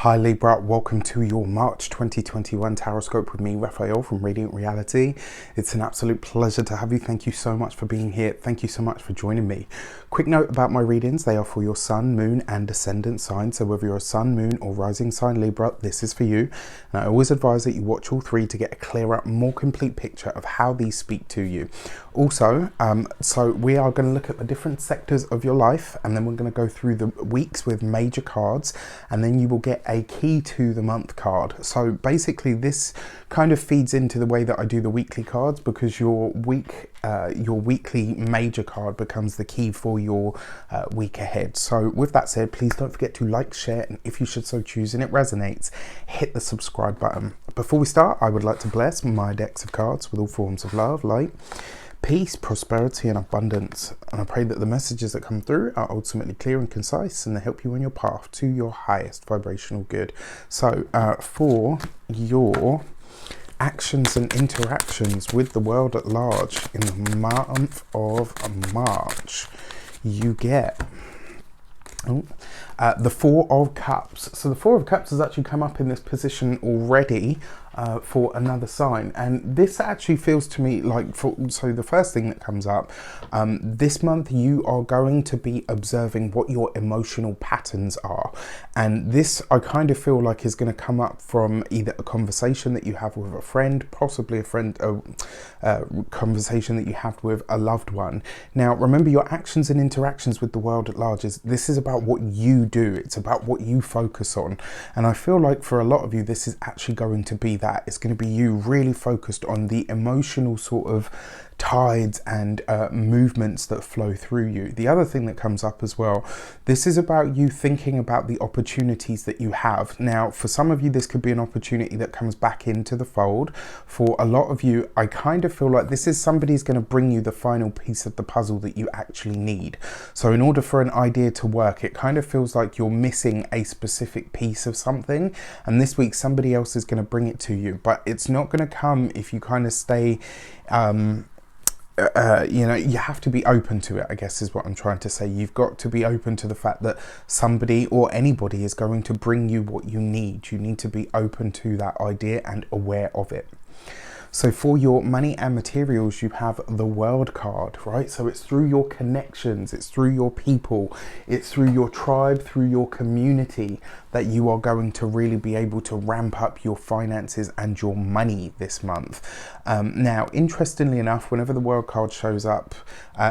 Hi Libra, welcome to your March 2021 Taroscope with me, Raphael from Reydiant Reality. It's an absolute pleasure to have you. Thank you so much for being here. Thank you so much for joining me. Quick note about my readings, they are for your sun, moon and ascendant sign. So whether you're a sun, moon or rising sign Libra, this is for you. And I always advise that you watch all three to get a clearer, more complete picture of how these speak to you. Also, so we are going to look at the different sectors of your life, and then we're going to go through the weeks with major cards, and then you will get a key to the month card. So basically this kind of feeds into the way that I do the weekly cards, because your weekly major card becomes the key for your week ahead. So with that said, please don't forget to like, share, and if you should so choose and it resonates, hit the subscribe button. Before we start, I would like to bless my decks of cards with all forms of love, light, peace, prosperity and abundance, and I pray that the messages that come through are ultimately clear and concise, and they help you on your path to your highest vibrational good. So for your actions and interactions with the world at large in the month of March, you get the Four of Cups. So the Four of Cups has actually come up in this position already for another sign, and this actually feels to me like, so the first thing that comes up, this month you are going to be observing what your emotional patterns are, and this I kind of feel like is going to come up from either a conversation that you have with a friend, possibly a conversation that you have with a loved one. Now remember, your actions and interactions with the world at large this is about what you do, it's about what you focus on, and I feel like for a lot of you this is actually going to be that. It's going to be you really focused on the emotional sort of tides and movements that flow through you. The other thing that comes up as well, this is about you thinking about the opportunities that you have. Now for some of you this could be an opportunity that comes back into the fold. For a lot of you, I kind of feel like this is somebody's going to bring you the final piece of the puzzle that you actually need. So in order for an idea to work, it kind of feels like you're missing a specific piece of something, and this week somebody else is going to bring it to you, but it's not going to come if you kind of stay you know, you have to be open to it, I guess is what I'm trying to say. You've got to be open to the fact that somebody or anybody is going to bring you what you need. You need to be open to that idea and aware of it. So for your money and materials, you have the World card, right? So it's through your connections, it's through your people, it's through your tribe, through your community that you are going to really be able to ramp up your finances and your money this month. Now, interestingly enough, whenever the World card shows up,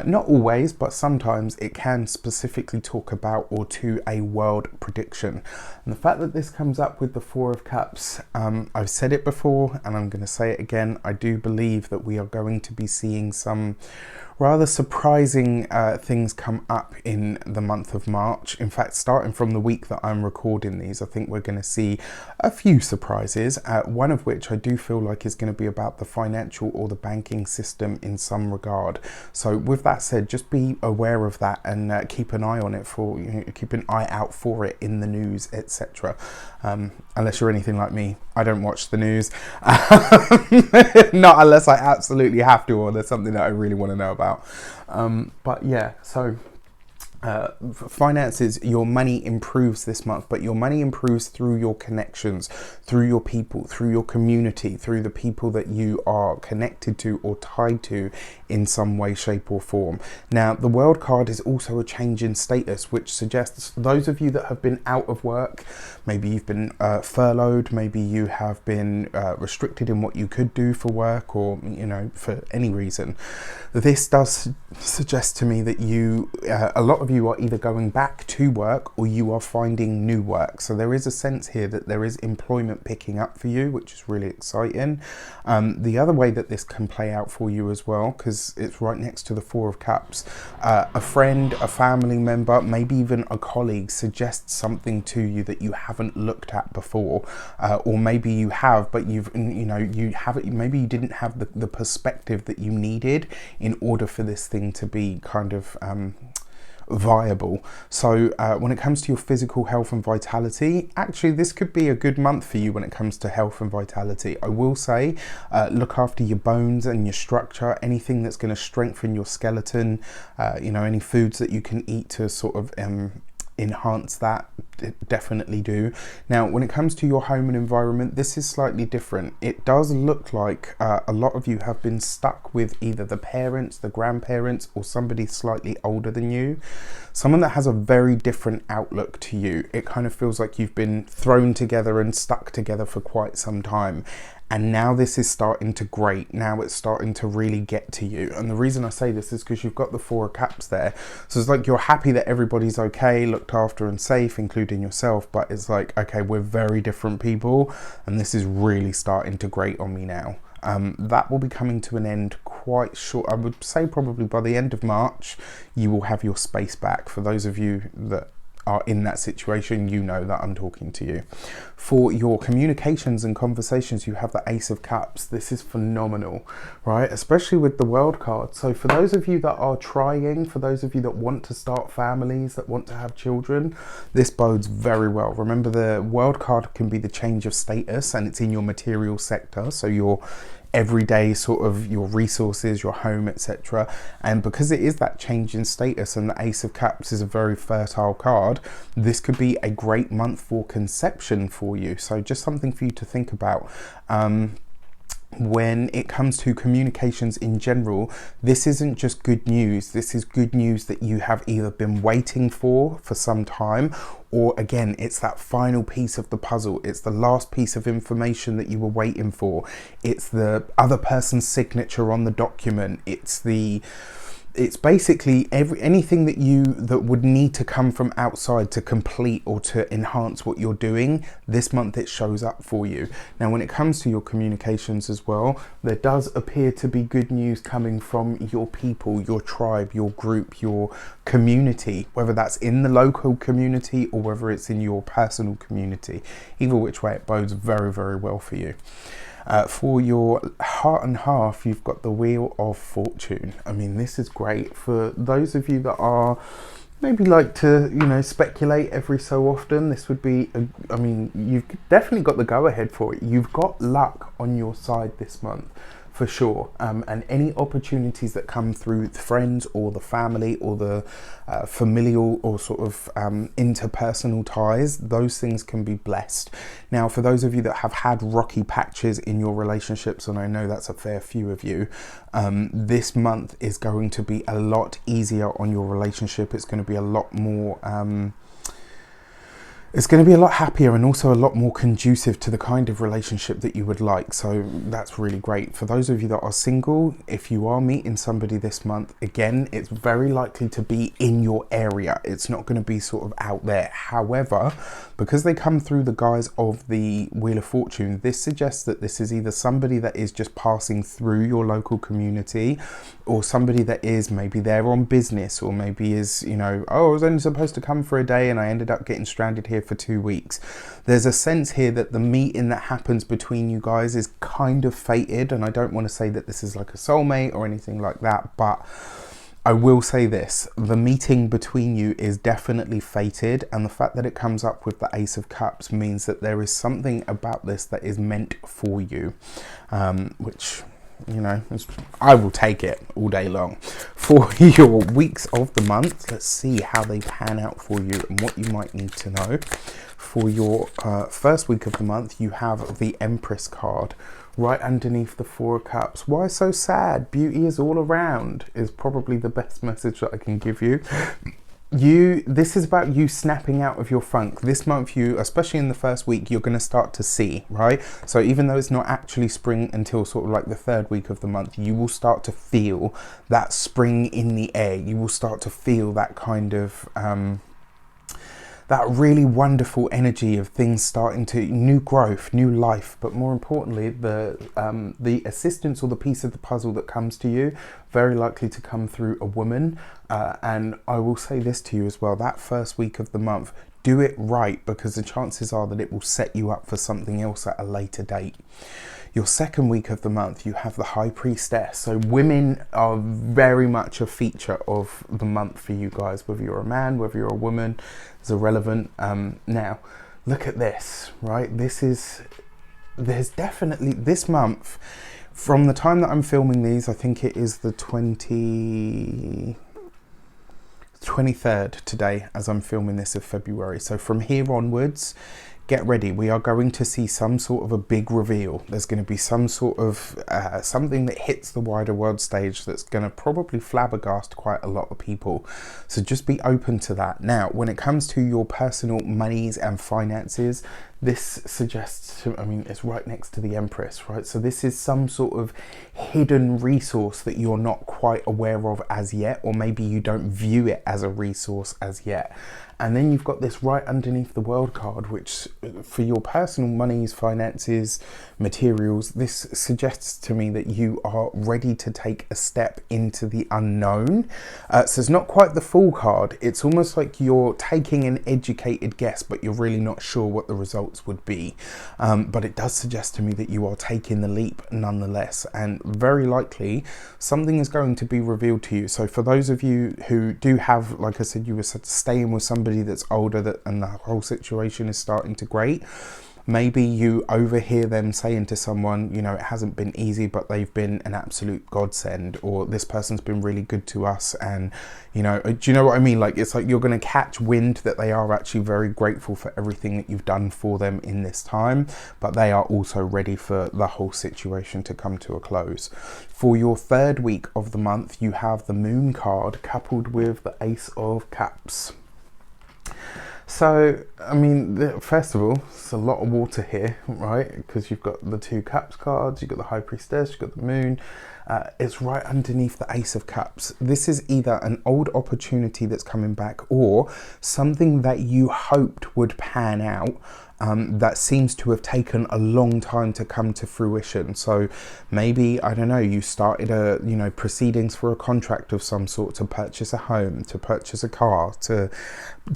not always, but sometimes it can specifically talk about or to a world prediction. And the fact that this comes up with the Four of Cups, I've said it before and I'm going to say it again, I do believe that we are going to be seeing some rather surprising things come up in the month of March. In fact, starting from the week that I'm recording these, I think we're going to see a few surprises, one of which I do feel like is going to be about the financial or the banking system in some regard. So with that said, just be aware of that and keep an eye on it, for keep an eye out for it in the news, etc. Unless you're anything like me, I don't watch the news. Not unless I absolutely have to, or there's something that I really want to know about. But yeah, so finances, your money improves this month, but your money improves through your connections, through your people, through your community, through the people that you are connected to or tied to in some way, shape or form. Now the World card is also a change in status, which suggests those of you that have been out of work, maybe you've been furloughed, maybe you have been restricted in what you could do for work, or you know, for any reason, this does suggest to me that you a lot of you are either going back to work or you are finding new work. So there is a sense here that there is employment picking up for you, which is really exciting. The other way that this can play out for you as well, because it's right next to the Four of Cups, a friend, a family member, maybe even a colleague suggests something to you that you haven't looked at before, or maybe you have, but you haven't, maybe you didn't have the perspective that you needed in order for this thing to be kind of viable. So when it comes to your physical health and vitality, actually this could be a good month for you when it comes to health and vitality. I will say look after your bones and your structure, anything that's going to strengthen your skeleton, you know, any foods that you can eat to sort of enhance that, definitely do. Now, when it comes to your home and environment, this is slightly different. It does look like a lot of you have been stuck with either the parents, the grandparents, or somebody slightly older than you. Someone that has a very different outlook to you. It kind of feels like you've been thrown together and stuck together for quite some time. And now this is starting to grate. Now it's starting to really get to you. And the reason I say this is because you've got the Four of Cups there. So it's like you're happy that everybody's okay, looked after and safe, including yourself. But it's like, okay, we're very different people. And this is really starting to grate on me now. That will be coming to an end quite short. I would say probably by the end of March, you will have your space back. For those of you that are in that situation, you know that I'm talking to you. For your communications and conversations, you have the Ace of Cups. This is phenomenal, right? Especially with the World card. So for those of you that are trying, for those of you that want to start families, that want to have children, this bodes very well. Remember, the World card can be the change of status, and it's in your material sector. So your everyday sort of your resources, your home, etc. And because it is that change in status, and the Ace of Cups is a very fertile card, this could be a great month for conception for you. So just something for you to think about. When it comes to communications in general, this isn't just good news. This is good news that you have either been waiting for some time, or again, it's that final piece of the puzzle. It's the last piece of information that you were waiting for. It's the other person's signature on the document. It's basically anything that would need to come from outside to complete or to enhance what you're doing. This month it shows up for you. Now, when it comes to your communications as well, there does appear to be good news coming from your people, your tribe, your group, your community, whether that's in the local community or whether it's in your personal community. Either which way, it bodes very, very well for you. For your heart and half, you've got the Wheel of Fortune. I mean, this is great for those of you that are maybe like to, speculate every so often. This would be, I mean, you've definitely got the go ahead for it. You've got luck on your side this month, for sure. And any opportunities that come through the friends or the family or the familial or sort of interpersonal ties, those things can be blessed. Now, for those of you that have had rocky patches in your relationships, and I know that's a fair few of you, this month is going to be a lot easier on your relationship. It's going to be a lot more it's going to be a lot happier and also a lot more conducive to the kind of relationship that you would like. So that's really great. For those of you that are single, if you are meeting somebody this month, again, it's very likely to be in your area. It's not going to be sort of out there. However, because they come through the guise of the Wheel of Fortune, this suggests that this is either somebody that is just passing through your local community, or somebody that is maybe there on business, or maybe is, oh, I was only supposed to come for a day and I ended up getting stranded here for 2 weeks. There's a sense here that the meeting that happens between you guys is kind of fated, and I don't want to say that this is like a soulmate or anything like that, but I will say this: the meeting between you is definitely fated, and the fact that it comes up with the Ace of Cups means that there is something about this that is meant for you, which, I will take it all day long. For your weeks of the month, let's see how they pan out for you and what you might need to know. For your first week of the month, you have the Empress card right underneath the Four of Cups. Why so sad? Beauty is all around is probably the best message that I can give you. This is about you snapping out of your funk. This month, especially in the first week, you're going to start to see, right? So even though it's not actually spring until sort of like the third week of the month, you will start to feel that spring in the air. You will start to feel that kind of that really wonderful energy of things starting to new growth, new life, but more importantly, the assistance or the piece of the puzzle that comes to you, very likely to come through a woman. And I will say this to you as well: that first week of the month, do it right, because the chances are that it will set you up for something else at a later date. Your second week of the month, you have the High Priestess. So women are very much a feature of the month for you guys, whether you're a man, whether you're a woman, is irrelevant. Now, look at this, right? There's definitely, this month, from the time that I'm filming these, I think it is the 23rd today as I'm filming this of February. So from here onwards, get ready. We are going to see some sort of a big reveal. There's going to be some sort of something that hits the wider world stage that's going to probably flabbergast quite a lot of people. So just be open to that. Now, when it comes to your personal monies and finances, this suggests to, I mean, it's right next to the Empress, right? So this is some sort of hidden resource that you're not quite aware of as yet, or maybe you don't view it as a resource as yet. And then you've got this right underneath the World card, which for your personal monies, finances, materials, this suggests to me that you are ready to take a step into the unknown. So it's not quite the Fool card. It's almost like you're taking an educated guess, but you're really not sure what the results would be. But it does suggest to me that you are taking the leap nonetheless. And very likely something is going to be revealed to you. So for those of you who do have, like I said, you were staying with somebody that's older and the whole situation is starting to grate, maybe you overhear them saying to someone, you know, it hasn't been easy, but they've been an absolute godsend, or this person's been really good to us. And, you know, do you know what I mean? Like, it's like you're going to catch wind that they are actually very grateful for everything that you've done for them in this time, but they are also ready for the whole situation to come to a close. For your third week of the month, you have the Moon card coupled with the Ace of Cups. So, I mean, first of all, it's a lot of water here, right? Because you've got the two Cups cards, you've got the High Priestess, you've got the Moon. It's right underneath the Ace of Cups. This is either an old opportunity that's coming back, or something that you hoped would pan out, that seems to have taken a long time to come to fruition. So maybe, I don't know, you started proceedings for a contract of some sort to purchase a home, to purchase a car, to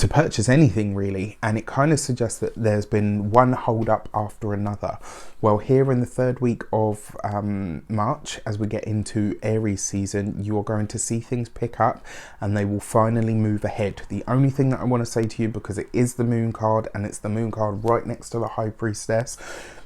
purchase anything really, and it kind of suggests that there's been one hold up after another. Well, here in the third week of March, as we get into Aries season, you are going to see things pick up and they will finally move ahead. The only thing that I want to say to you, because it is the Moon card and it's the Moon card right next to the High Priestess,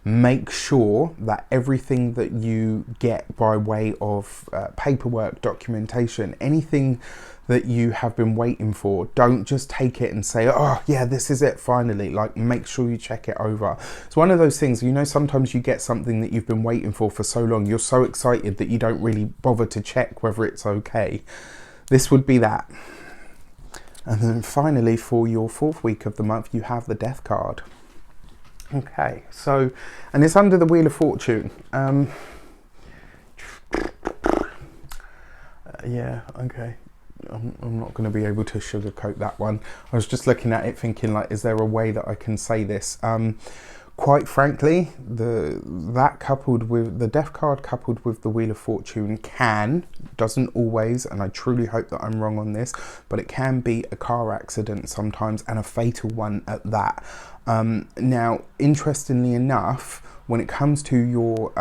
make sure that everything that you get by way of paperwork, documentation, anything that you have been waiting for, don't just take it and say, oh yeah, this is it finally. Like, make sure you check it over. It's one of those things, you know, sometimes you get something that you've been waiting for so long, you're so excited that you don't really bother to check whether it's okay. This would be that. And then finally, for your fourth week of the month, you have the Death card. Okay, so, and it's under the Wheel of Fortune. Yeah, okay. I'm not going to be able to sugarcoat that one. I was just looking at it thinking, like, is there a way that I can say this? Quite frankly, that coupled with the Death card coupled with the Wheel of Fortune doesn't always, and I truly hope that I'm wrong on this, but it can be a car accident sometimes, and a fatal one at that. Now, interestingly enough, when it comes to your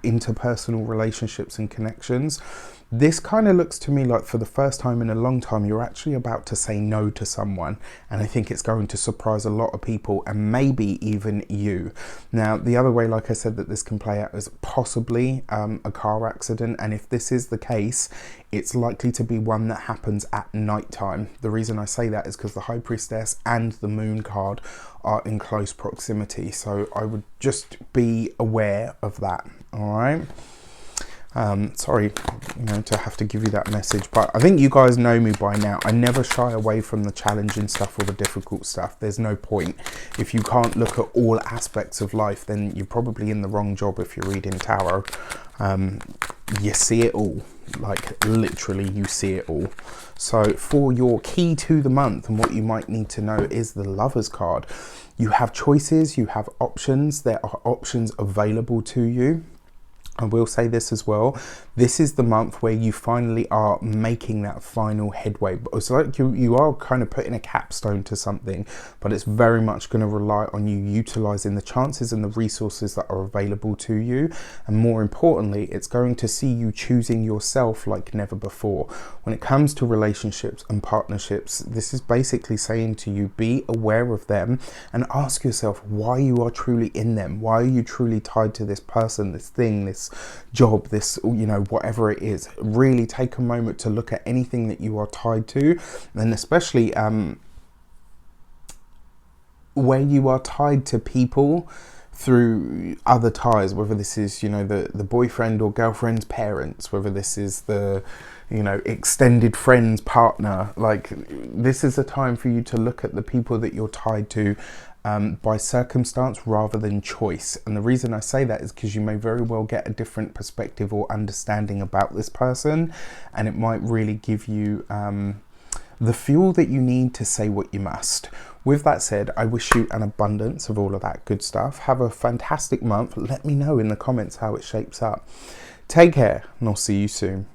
interpersonal relationships and connections, this kind of looks to me like for the first time in a long time, you're actually about to say no to someone. And I think it's going to surprise a lot of people, and maybe even you. Now, the other way, like I said, that this can play out is possibly a car accident. And if this is the case, it's likely to be one that happens at night time. The reason I say that is because the High Priestess and the Moon card are in close proximity. So I would just be aware of that. All right. Sorry, you know, to have to give you that message, but I think you guys know me by now. I never shy away from the challenging stuff or the difficult stuff. There's no point. If you can't look at all aspects of life, then you're probably in the wrong job if you're reading tarot. You see it all, like literally you see it all. So for your key to the month and what you might need to know is the Lovers card. You have choices, you have options. There are options available to you. I will say this as well, this is the month where you finally are making that final headway. It's like you are kind of putting a capstone to something, but it's very much going to rely on you utilizing the chances and the resources that are available to you. And more importantly, it's going to see you choosing yourself like never before. When it comes to relationships and partnerships, this is basically saying to you, be aware of them and ask yourself why you are truly in them. Why are you truly tied to this person, this thing, this this job, this, you know, whatever it is. Really take a moment to look at anything that you are tied to, and especially where you are tied to people through other ties, whether this is, you know, the boyfriend or girlfriend's parents, whether this is the, you know, extended friend's partner. Like, this is a time for you to look at the people that you're tied to by circumstance rather than choice. And the reason I say that is because you may very well get a different perspective or understanding about this person, and it might really give you the fuel that you need to say what you must. With that said, I wish you an abundance of all of that good stuff. Have a fantastic month. Let me know in the comments how it shapes up. Take care, and I'll see you soon.